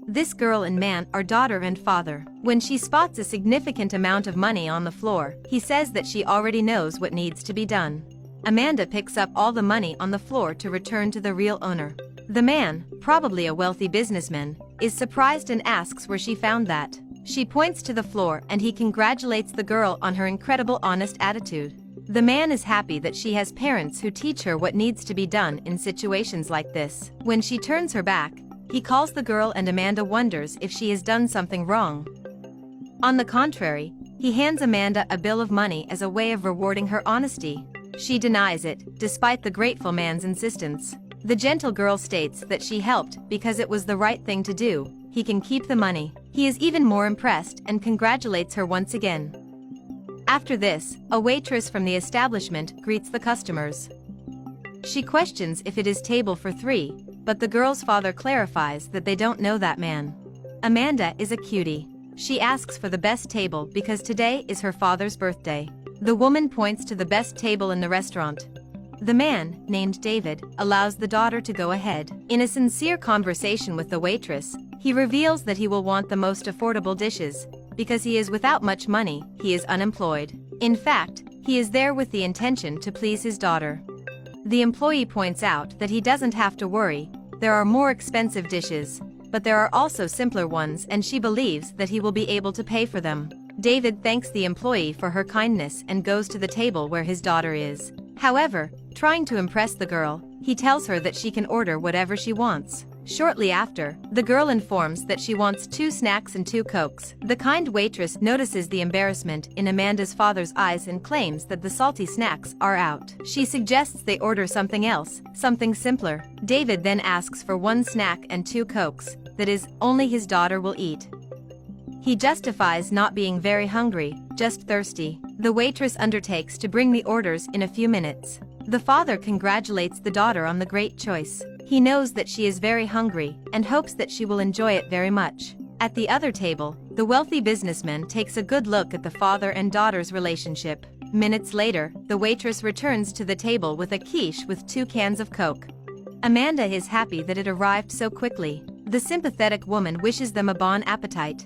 This girl and man are daughter and father. When she spots a significant amount of money on the floor, he says that she already knows what needs to be done. Amanda picks up all the money on the floor to return to the real owner. The man, probably a wealthy businessman, is surprised and asks where she found that. She points to the floor and he congratulates the girl on her incredible honest attitude. The man is happy that she has parents who teach her what needs to be done in situations like this. When she turns her back, he calls the girl and Amanda wonders if she has done something wrong. On the contrary, he hands Amanda a bill of money as a way of rewarding her honesty. She denies it, despite the grateful man's insistence. The gentle girl states that she helped because it was the right thing to do. He can keep the money. He is even more impressed and congratulates her once again. After this, a waitress from the establishment greets the customers. She questions if it is table for 3, but the girl's father clarifies that they don't know that man. Amanda is a cutie. She asks for the best table because today is her father's birthday. The woman points to the best table in the restaurant. The man, named David, allows the daughter to go ahead. In a sincere conversation with the waitress, he reveals that he will want the most affordable dishes. Because he is without much money, he is unemployed. In fact, he is there with the intention to please his daughter. The employee points out that he doesn't have to worry. There are more expensive dishes, but there are also simpler ones, and she believes that he will be able to pay for them. David thanks the employee for her kindness and goes to the table where his daughter is. However, trying to impress the girl, he tells her that she can order whatever she wants. Shortly after, the girl informs that she wants 2 snacks and 2 Cokes. The kind waitress notices the embarrassment in Amanda's father's eyes and claims that the salty snacks are out. She suggests they order something else, something simpler. David then asks for 1 snack and 2 Cokes, that is, only his daughter will eat. He justifies not being very hungry, just thirsty. The waitress undertakes to bring the orders in a few minutes. The father congratulates the daughter on the great choice. He knows that she is very hungry and hopes that she will enjoy it very much. At the other table, the wealthy businessman takes a good look at the father and daughter's relationship. Minutes later, the waitress returns to the table with a quiche with 2 cans of Coke. Amanda is happy that it arrived so quickly. The sympathetic woman wishes them a bon appetit.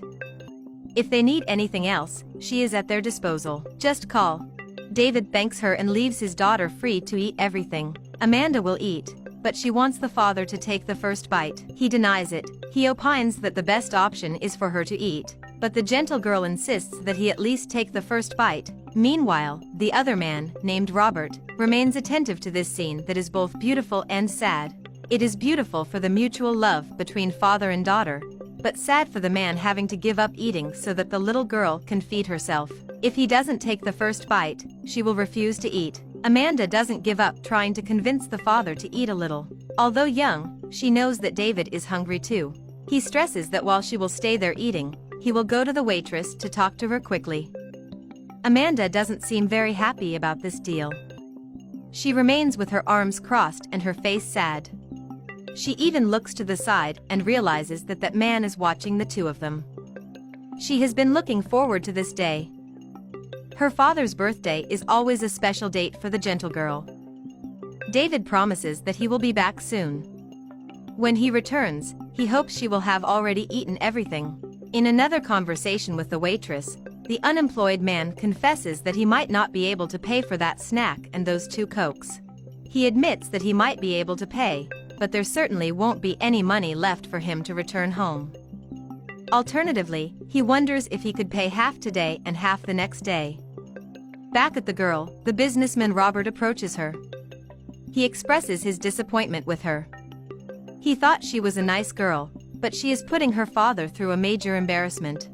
If they need anything else, she is at their disposal. Just call. David thanks her and leaves his daughter free to eat everything. Amanda will eat, but she wants the father to take the first bite. He denies it. He opines that the best option is for her to eat, but the gentle girl insists that he at least take the first bite. Meanwhile, the other man, named Robert, remains attentive to this scene that is both beautiful and sad. It is beautiful for the mutual love between father and daughter, but sad for the man having to give up eating so that the little girl can feed herself. If he doesn't take the first bite, she will refuse to eat. Amanda doesn't give up trying to convince the father to eat a little. Although young, she knows that David is hungry too. He stresses that while she will stay there eating, he will go to the waitress to talk to her quickly. Amanda doesn't seem very happy about this deal. She remains with her arms crossed and her face sad. She even looks to the side and realizes that that man is watching the two of them. She has been looking forward to this day. Her father's birthday is always a special date for the gentle girl. David promises that he will be back soon. When he returns, he hopes she will have already eaten everything. In another conversation with the waitress, the unemployed man confesses that he might not be able to pay for that snack and those 2 Cokes. He admits that he might be able to pay, but there certainly won't be any money left for him to return home. Alternatively, he wonders if he could pay half today and half the next day. Back at the girl, the businessman Robert approaches her. He expresses his disappointment with her. He thought she was a nice girl, but she is putting her father through a major embarrassment.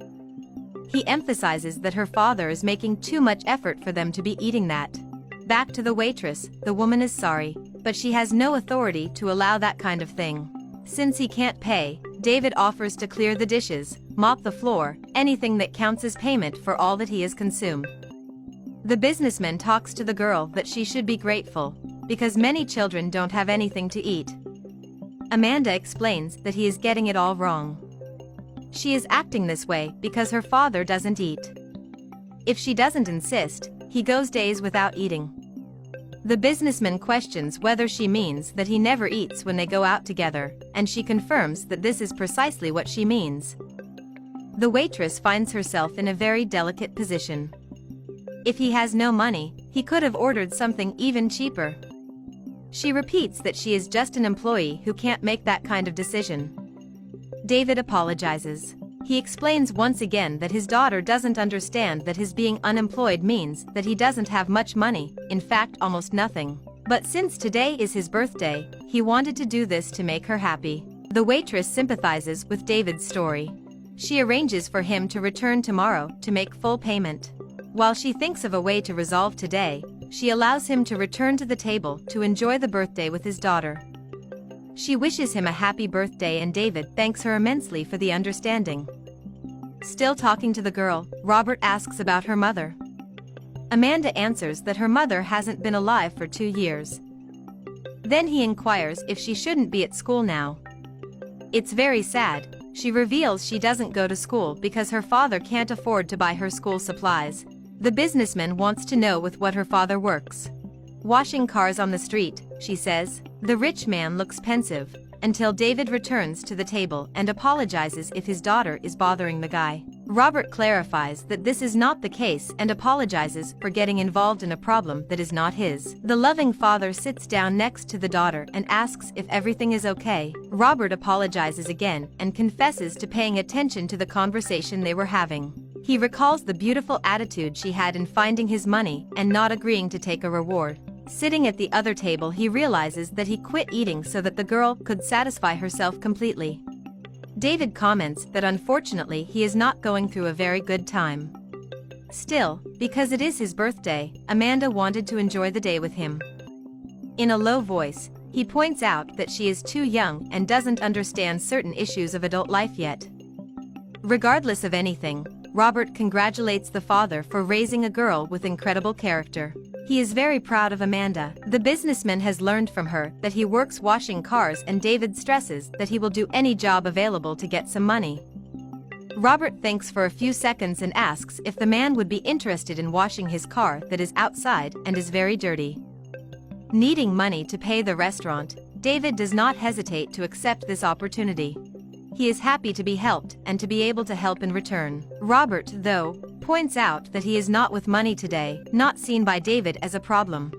He emphasizes that her father is making too much effort for them to be eating that. Back to the waitress, the woman is sorry, but she has no authority to allow that kind of thing. Since he can't pay, David offers to clear the dishes, mop the floor, anything that counts as payment for all that he has consumed. The businessman talks to the girl that she should be grateful, because many children don't have anything to eat. Amanda explains that he is getting it all wrong. She is acting this way because her father doesn't eat. If she doesn't insist, he goes days without eating. The businessman questions whether she means that he never eats when they go out together, and she confirms that this is precisely what she means. The waitress finds herself in a very delicate position. If he has no money, he could have ordered something even cheaper. She repeats that she is just an employee who can't make that kind of decision. David apologizes. He explains once again that his daughter doesn't understand that his being unemployed means that he doesn't have much money, in fact almost nothing. But since today is his birthday, he wanted to do this to make her happy. The waitress sympathizes with David's story. She arranges for him to return tomorrow to make full payment. While she thinks of a way to resolve today, she allows him to return to the table to enjoy the birthday with his daughter. She wishes him a happy birthday and David thanks her immensely for the understanding. Still talking to the girl, Robert asks about her mother. Amanda answers that her mother hasn't been alive for 2 years. Then he inquires if she shouldn't be at school now. It's very sad. She reveals she doesn't go to school because her father can't afford to buy her school supplies. The businessman wants to know with what her father works. Washing cars on the street, she says. The rich man looks pensive, until David returns to the table and apologizes if his daughter is bothering the guy. Robert clarifies that this is not the case and apologizes for getting involved in a problem that is not his. The loving father sits down next to the daughter and asks if everything is okay. Robert apologizes again and confesses to paying attention to the conversation they were having. He recalls the beautiful attitude she had in finding his money and not agreeing to take a reward. Sitting at the other table, he realizes that he quit eating so that the girl could satisfy herself completely. David comments that unfortunately he is not going through a very good time. Still, because it is his birthday, Amanda wanted to enjoy the day with him. In a low voice, he points out that she is too young and doesn't understand certain issues of adult life yet. Regardless of anything, Robert congratulates the father for raising a girl with incredible character. He is very proud of Amanda. The businessman has learned from her that he works washing cars and David stresses that he will do any job available to get some money. Robert thinks for a few seconds and asks if the man would be interested in washing his car that is outside and is very dirty. Needing money to pay the restaurant, David does not hesitate to accept this opportunity. He is happy to be helped and to be able to help in return. Robert, though, points out that he is not with money today, not seen by David as a problem.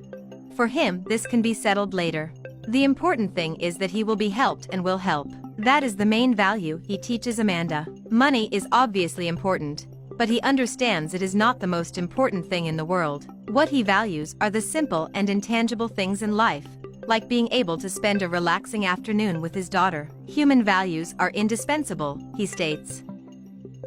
For him, this can be settled later. The important thing is that he will be helped and will help. That is the main value he teaches Amanda. Money is obviously important, but he understands it is not the most important thing in the world. What he values are the simple and intangible things in life, like being able to spend a relaxing afternoon with his daughter. Human values are indispensable, he states.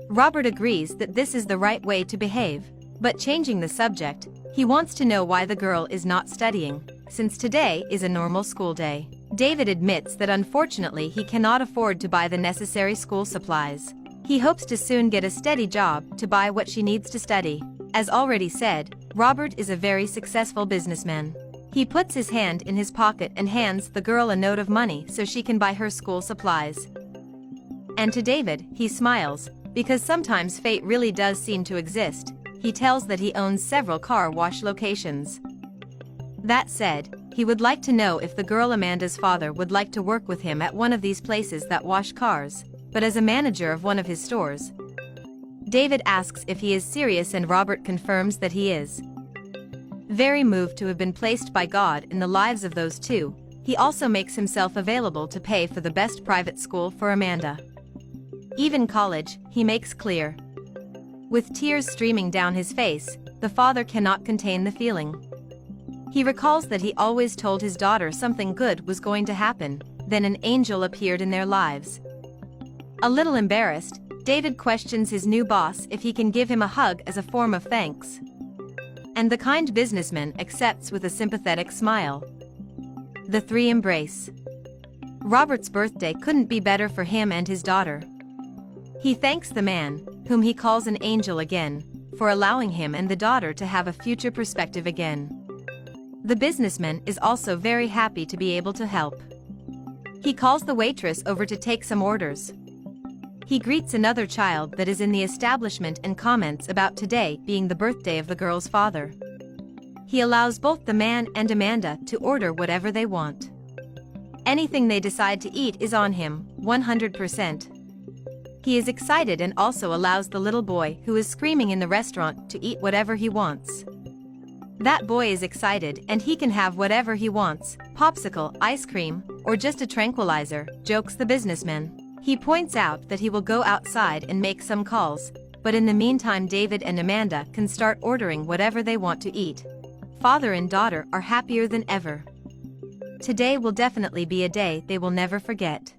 Robert agrees that this is the right way to behave, but changing the subject, he wants to know why the girl is not studying, since today is a normal school day. David admits that unfortunately he cannot afford to buy the necessary school supplies. He hopes to soon get a steady job to buy what she needs to study. As already said, Robert is a very successful businessman. He puts his hand in his pocket and hands the girl a note of money so she can buy her school supplies. And to David, he smiles, because sometimes fate really does seem to exist. He tells that he owns several car wash locations. That said, he would like to know if the girl Amanda's father would like to work with him at one of these places that wash cars, but as a manager of one of his stores. David asks if he is serious and Robert confirms that he is. Very moved to have been placed by God in the lives of those two, he also makes himself available to pay for the best private school for Amanda. Even college, he makes clear. With tears streaming down his face, the father cannot contain the feeling. He recalls that he always told his daughter something good was going to happen, then an angel appeared in their lives. A little embarrassed, David questions his new boss if he can give him a hug as a form of thanks. And the kind businessman accepts with a sympathetic smile. The three embrace. Robert's birthday couldn't be better for him and his daughter. He thanks the man, whom he calls an angel again, for allowing him and the daughter to have a future perspective again. The businessman is also very happy to be able to help. He calls the waitress over to take some orders. He greets another child that is in the establishment and comments about today being the birthday of the girl's father. He allows both the man and Amanda to order whatever they want. Anything they decide to eat is on him, 100%. He is excited and also allows the little boy who is screaming in the restaurant to eat whatever he wants. That boy is excited and he can have whatever he wants, popsicle, ice cream, or just a tranquilizer, jokes the businessman. He points out that he will go outside and make some calls, but in the meantime David and Amanda can start ordering whatever they want to eat. Father and daughter are happier than ever. Today will definitely be a day they will never forget.